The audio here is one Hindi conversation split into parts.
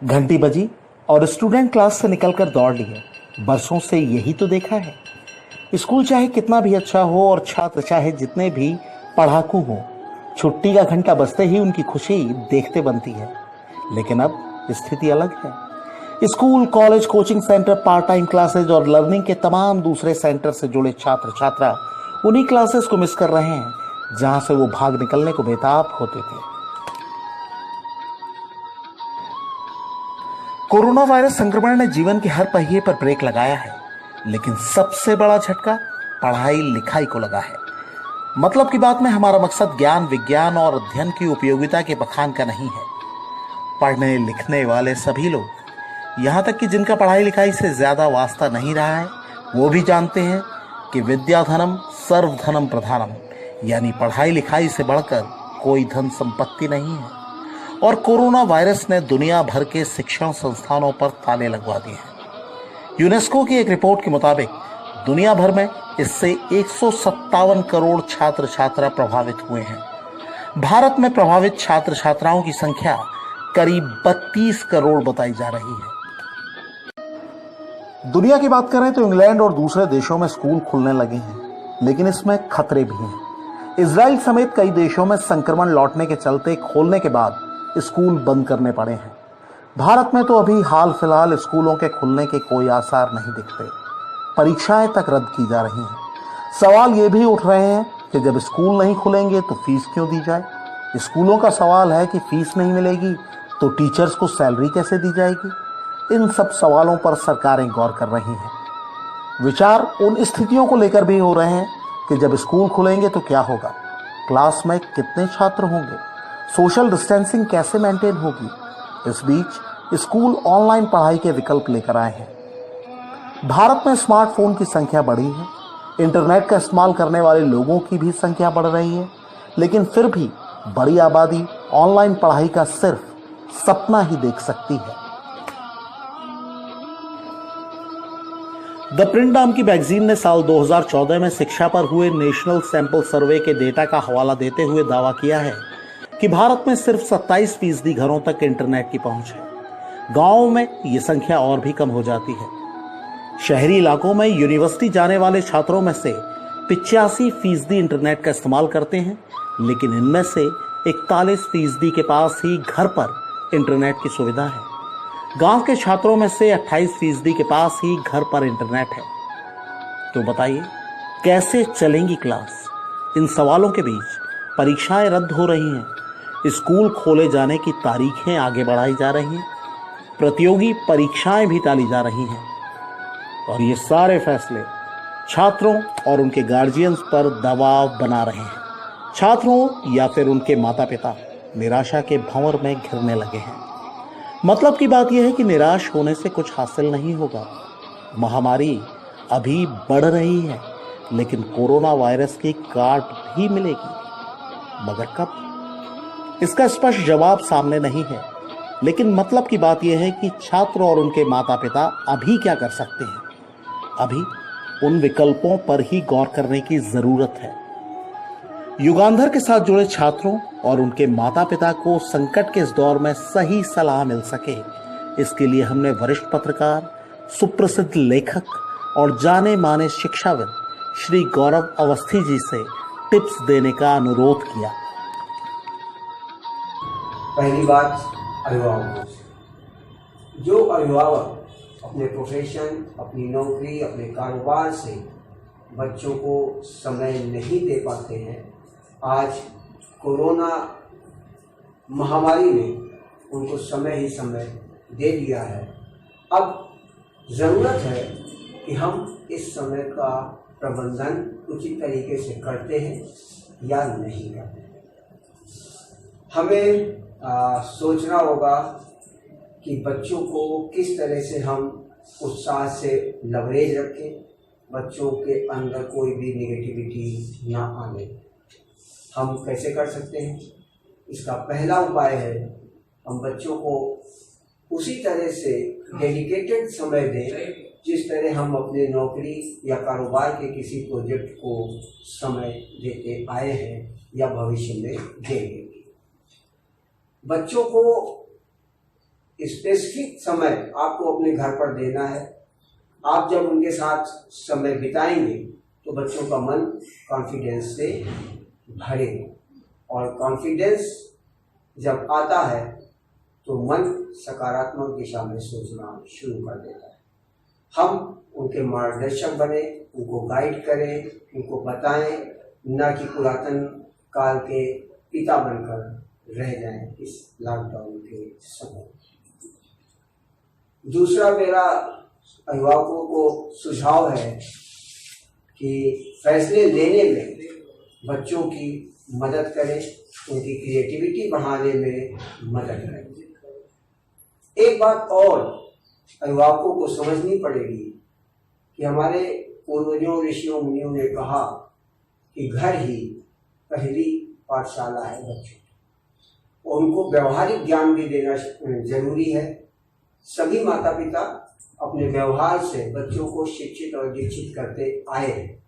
घंटी बजी और स्टूडेंट क्लास से निकलकर दौड़ लिए। बरसों से यही तो देखा है। स्कूल चाहे कितना भी अच्छा हो और छात्र चाहे जितने भी पढ़ाकू हो, छुट्टी का घंटा बजते ही उनकी खुशी देखते बनती है। लेकिन अब स्थिति अलग है। School, college, coaching centre, part time classes और लर्निंग के तमाम दूसरे सेंटर से जुड़े छात्र छात्रा उन्हीं क्लासेस को मिस कर रहे हैं जहां से वो भाग निकलने को बेताब होते थे। कोरोना वायरस संक्रमण ने जीवन के हर पहिए पर ब्रेक लगाया है, लेकिन सबसे बड़ा झटका पढ़ाई लिखाई को लगा है। मतलब की बात में हमारा मकसद ज्ञान, विज्ञान और अध्ययन की उपयोगिता के बखान का नहीं है। पढ़ने लिखने वाले सभी लोग, यहाँ तक कि जिनका पढ़ाई लिखाई से ज्यादा वास्ता नहीं रहा है, वो भी जानते हैं कि विद्या धनम सर्वधनम प्रधानम, यानी पढ़ाई लिखाई से बढ़कर कोई धन संपत्ति नहीं है। और कोरोना वायरस ने दुनिया भर के शिक्षण संस्थानों पर ताले लगवा दिए हैं। यूनेस्को की एक रिपोर्ट के मुताबिक दुनिया भर में इससे 157 करोड़ छात्र छात्रा प्रभावित हुए हैं। भारत में प्रभावित छात्र छात्राओं की संख्या करीब 32 करोड़ बताई जा रही है। दुनिया की बात करें तो इंग्लैंड और दूसरे देशों में स्कूल खुलने लगे हैं, लेकिन इसमें खतरे भी हैं। इजराइल समेत कई देशों में संक्रमण लौटने के चलते खोलने के बाद स्कूल बंद करने पड़े हैं। भारत में तो अभी हाल फिलहाल स्कूलों के खुलने के कोई आसार नहीं दिखते। परीक्षाएं तक रद्द की जा रही हैं। सवाल ये भी उठ रहे हैं कि जब स्कूल नहीं खुलेंगे तो फीस क्यों दी जाए। स्कूलों का सवाल है कि फीस नहीं मिलेगी तो टीचर्स को सैलरी कैसे दी जाएगी। इन सब सवालों पर सरकारें गौर कर रही हैं। विचार उन स्थितियों को लेकर भी हो रहे हैं कि जब स्कूल खुलेंगे तो क्या होगा, क्लास में कितने छात्र होंगे, सोशल डिस्टेंसिंग कैसे मेंटेन होगी। इस बीच स्कूल ऑनलाइन पढ़ाई के विकल्प लेकर आए हैं। भारत में स्मार्टफोन की संख्या बढ़ी है, इंटरनेट का इस्तेमाल करने वाले लोगों की भी संख्या बढ़ रही है, लेकिन फिर भी बड़ी आबादी ऑनलाइन पढ़ाई का सिर्फ सपना ही देख सकती है। द प्रिंट नाम की मैगजीन ने साल 2014 में शिक्षा पर हुए नेशनल सैंपल सर्वे के डेटा का हवाला देते हुए दावा किया है कि भारत में सिर्फ 27% घरों तक इंटरनेट की पहुंच है। गांवों में ये संख्या और भी कम हो जाती है। शहरी इलाकों में यूनिवर्सिटी जाने वाले छात्रों में से 85% इंटरनेट का इस्तेमाल करते हैं, लेकिन इनमें से 41% के पास ही घर पर इंटरनेट की सुविधा है। गांव के छात्रों में से 28% के पास ही घर पर इंटरनेट है। तो बताइए कैसे चलेंगी क्लास। इन सवालों के बीच परीक्षाएं रद्द हो रही हैं, स्कूल खोले जाने की तारीखें आगे बढ़ाई जा रही हैं, प्रतियोगी परीक्षाएं भी टाली जा रही हैं, और ये सारे फैसले छात्रों और उनके गार्जियंस पर दबाव बना रहे हैं। छात्रों या फिर उनके माता पिता निराशा के भंवर में घिरने लगे हैं। मतलब की बात यह है कि निराश होने से कुछ हासिल नहीं होगा। महामारी अभी बढ़ रही है, लेकिन कोरोना वायरस की काट भी मिलेगी, मगर कब, इसका स्पष्ट जवाब सामने नहीं है। लेकिन मतलब की बात यह है कि छात्र और उनके माता पिता अभी क्या कर सकते हैं। अभी उन विकल्पों पर ही गौर करने की जरूरत है। युगांधर के साथ जुड़े छात्रों और उनके माता पिता को संकट के इस दौर में सही सलाह मिल सके, इसके लिए हमने वरिष्ठ पत्रकार, सुप्रसिद्ध लेखक और जाने माने शिक्षाविद श्री गौरव अवस्थी जी से टिप्स देने का अनुरोध किया। पहली बात, अभिभावकों से। जो अभिभावक अपने प्रोफेशन, अपनी नौकरी, अपने कारोबार से बच्चों को समय नहीं दे पाते हैं, आज कोरोना महामारी ने उनको समय ही समय दे दिया है। अब ज़रूरत है कि हम इस समय का प्रबंधन उचित तरीके से करते हैं या नहीं करते। हमें सोचना होगा कि बच्चों को किस तरह से हम उत्साह से लवरेज रखें, बच्चों के अंदर कोई भी नेगेटिविटी ना आने। हम कैसे कर सकते हैं? इसका पहला उपाय है, हम बच्चों को उसी तरह से डेडिकेटेड समय दें जिस तरह हम अपने नौकरी या कारोबार के किसी प्रोजेक्ट को समय देते आए हैं या भविष्य में देंगे। बच्चों को स्पेसिफिक समय आपको अपने घर पर देना है। आप जब उनके साथ समय बिताएंगे तो बच्चों का मन कॉन्फिडेंस से भरेगा, और कॉन्फिडेंस जब आता है तो मन सकारात्मक दिशा में सोचना शुरू कर देता है। हम उनके मार्गदर्शक बने, उनको गाइड करें, उनको बताएं, न कि पुरातन काल के पिता बनकर रह जाएं इस लॉकडाउन के समय। दूसरा मेरा अभिभावकों को सुझाव है कि फैसले लेने में बच्चों की मदद करें, उनकी क्रिएटिविटी बढ़ाने में मदद करें। एक बात और अभिभावकों को समझनी पड़ेगी कि हमारे पूर्वजों ऋषियों मुनियों ने कहा कि घर ही पहली पाठशाला है बच्चों, और उनको व्यवहारिक ज्ञान भी देना जरूरी है। सभी माता पिता अपने व्यवहार से बच्चों को शिक्षित और दीक्षित करते आए हैं,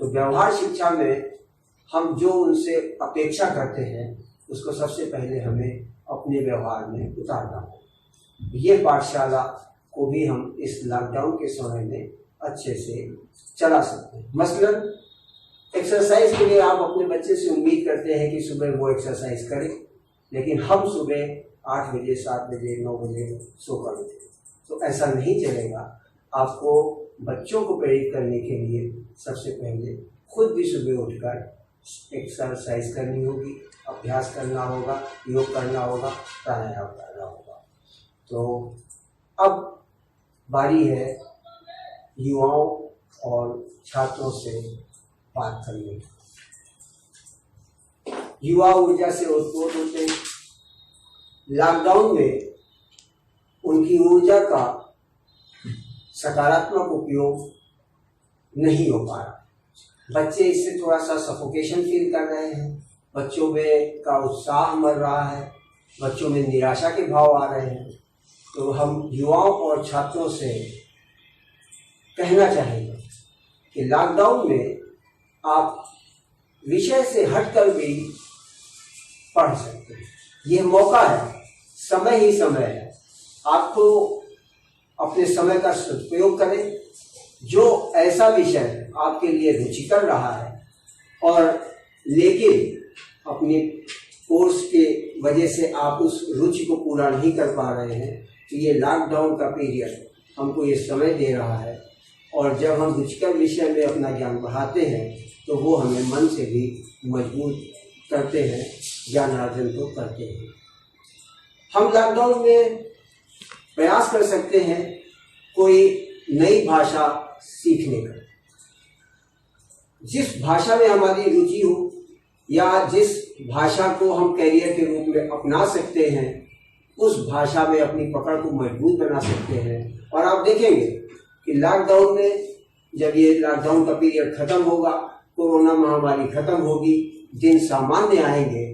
तो व्यवहार शिक्षा में हम जो उनसे अपेक्षा करते हैं उसको सबसे पहले हमें अपने व्यवहार में उतारना है। ये पाठशाला को भी हम इस लॉकडाउन के समय में अच्छे से चला सकते हैं। मसलन एक्सरसाइज के लिए आप अपने बच्चे से उम्मीद करते हैं कि सुबह वो एक्सरसाइज करे, लेकिन हम सुबह 8 बजे 7 बजे 9 बजे सोकर उठे, तो ऐसा नहीं चलेगा। आपको बच्चों को प्रेरित करने के लिए सबसे पहले खुद भी सुबह उठकर एक्सरसाइज करनी होगी, अभ्यास करना होगा, योग करना होगा, प्राणायाम करना होगा। तो अब बारी है युवाओं और छात्रों से बात करने की। युवा ऊर्जा से ओतप्रोत होते हैं। लॉकडाउन में उनकी ऊर्जा का सकारात्मक उपयोग नहीं हो पा रहा। बच्चे इससे थोड़ा सा सफोकेशन फील कर रहे हैं, बच्चों में का उत्साह मर रहा है, बच्चों में निराशा के भाव आ रहे हैं। तो हम युवाओं और छात्रों से कहना चाहेंगे कि लॉकडाउन में आप विषय से हटकर भी पढ़ सकते हैं। यह मौका है, समय ही समय है। आपको अपने समय का सदुपयोग करें। जो ऐसा विषय आपके लिए रुचिकर रहा है और लेकिन अपने कोर्स के वजह से आप उस रुचि को पूरा नहीं कर पा रहे हैं, तो ये लॉकडाउन का पीरियड हमको ये समय दे रहा है। और जब हम रुचिकर विषय में अपना ज्ञान बढ़ाते हैं तो वो हमें मन से भी मजबूत करते हैं, ज्ञानार्जन तो करते हैं। हम लॉकडाउन में प्रयास कर सकते हैं कोई नई भाषा सीखने का। जिस भाषा में हमारी रुचि हो या जिस भाषा को हम कैरियर के रूप में अपना सकते हैं, उस भाषा में अपनी पकड़ को मजबूत बना सकते हैं। और आप देखेंगे कि लॉकडाउन में जब ये लॉकडाउन का पीरियड खत्म होगा, कोरोना महामारी खत्म होगी, दिन सामान्य आएंगे,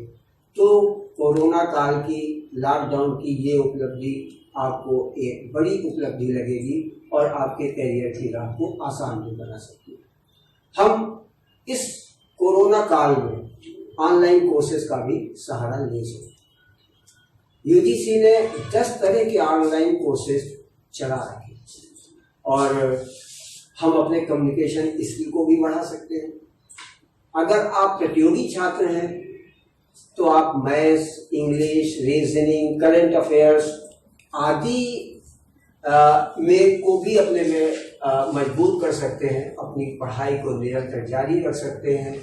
तो कोरोना काल की लॉकडाउन की ये उपलब्धि आपको एक बड़ी उपलब्धि लगेगी और आपके कैरियर की राह को आसान भी बना सकती है। हम इस कोरोना काल में ऑनलाइन कोर्सेज का भी सहारा ले सकते हैं। यूजीसी ने 10 तरह के ऑनलाइन कोर्सेज चला रखे और हम अपने कम्युनिकेशन स्किल को भी बढ़ा सकते हैं। अगर आप प्रतियोगी छात्र हैं तो आप maths, English, reasoning, current affairs आदि में को भी अपने में मजबूत कर सकते हैं, अपनी पढ़ाई को निरंतर जारी रख सकते हैं।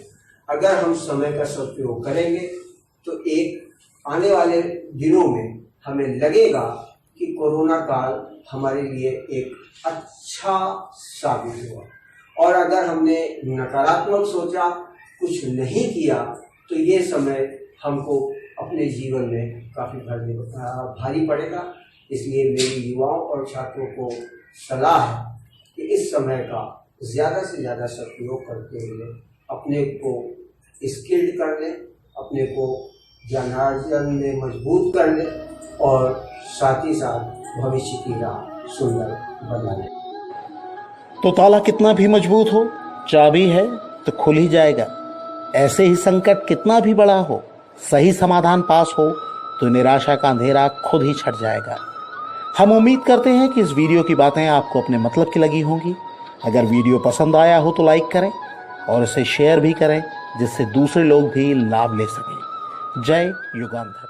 अगर हम समय का सदुपयोग करेंगे तो एक आने वाले दिनों में हमें लगेगा कि कोरोना काल हमारे लिए एक अच्छा साबित हुआ। और अगर हमने नकारात्मक सोचा, कुछ नहीं किया, तो ये समय हमको अपने जीवन में काफ़ी भारी पड़ेगा। इसलिए मेरी युवाओं और छात्रों को सलाह है कि इस समय का ज़्यादा से ज़्यादा सदुपयोग करते हुए अपने को स्किल्ड कर लें, अपने को ज्ञानार्जन में मजबूत कर लें और साथ ही साथ भविष्य की राह सुंदर बना लें। तो ताला कितना भी मजबूत हो, चाबी है तो खुल ही जाएगा। ऐसे ही संकट कितना भी बड़ा हो, सही समाधान पास हो तो निराशा का अंधेरा खुद ही छट जाएगा। हम उम्मीद करते हैं कि इस वीडियो की बातें आपको अपने मतलब की लगी होंगी। अगर वीडियो पसंद आया हो तो लाइक करें और इसे शेयर भी करें, जिससे दूसरे लोग भी लाभ ले सकें। जय युगांधर।